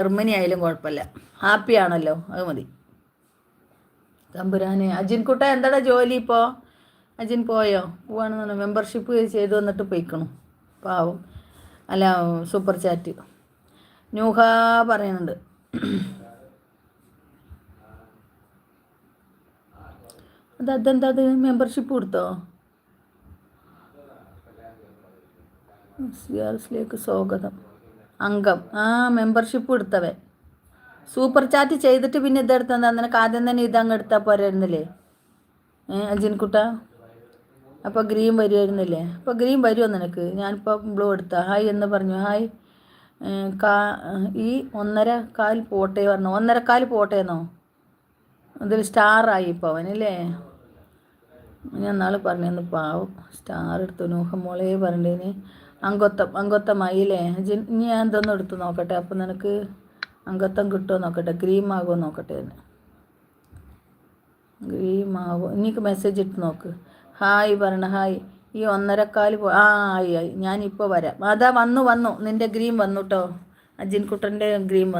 Germany ആയാലും കുഴപ്പമില്ല, ഹാപ്പിയാണല്ലോ, അത് മതി. തമ്പുരാനെ. അജിൻകുട്ട എന്താടാ ജോലി ഇപ്പോൾ? അജിൻ പോയോ? പോവാണെന്നാണ് മെമ്പർഷിപ്പ് ചെയ്ത് വന്നിട്ട് പോയിക്കണു, പാവം. അല്ല, സൂപ്പർ ചാറ്റ് ന്യൂഹ പറയുന്നുണ്ട്. അതെന്താ അത് മെമ്പർഷിപ്പ് കൊടുത്തോ? സിയാർസിലേക്ക് സ്വാഗതം അംഗം. മെമ്പർഷിപ്പ് എടുത്തവൻ സൂപ്പർ ചാറ്റ് ചെയ്തിട്ട് പിന്നെ ഇതെടുത്താൽ നിനക്ക് ആദ്യം തന്നെ ഇതങ്ങ് എടുത്താൽ പോരായിരുന്നില്ലേ അജിൻകുട്ട? അപ്പോൾ ഗ്രീൻ വരുമായിരുന്നില്ലേ? അപ്പോൾ ഗ്രീൻ വരുമോ നിനക്ക്? ഞാനിപ്പോൾ ബ്ലൂ എടുത്ത ഹായ് എന്ന് പറഞ്ഞു. ഹായ്. ഈ 1.25 പോട്ടെ പറഞ്ഞു. 1.25 പോട്ടേന്നോ? ഇതിൽ സ്റ്റാറായി ഇപ്പോൾ അവനല്ലേ? ഞാൻ നാളെ പറഞ്ഞു പാവം സ്റ്റാർ എടുത്തു. നൂഹമോളെ പറഞ്ഞേന് അംഗത്വമായില്ലേ? ഇനി ഞാൻ എന്തൊന്നും എടുത്ത് നോക്കട്ടെ, അപ്പം നിനക്ക് അംഗത്വം കിട്ടുമോ നോക്കട്ടെ, ഗ്രീം ആകുമോ നോക്കട്ടെ. ഗ്രീം ആകുമോ? ഇനിക്ക് മെസ്സേജ് ഇട്ട് നോക്ക്. ഹായ് പറഞ്ഞ ഹായ്. ഈ 1.25 ആയി. ഞാനിപ്പോൾ വരാം. അതാ വന്നു നിൻ്റെ ഗ്രീം വന്നു കേട്ടോ, അജിൻകുട്ടൻ്റെ ഗ്രീം.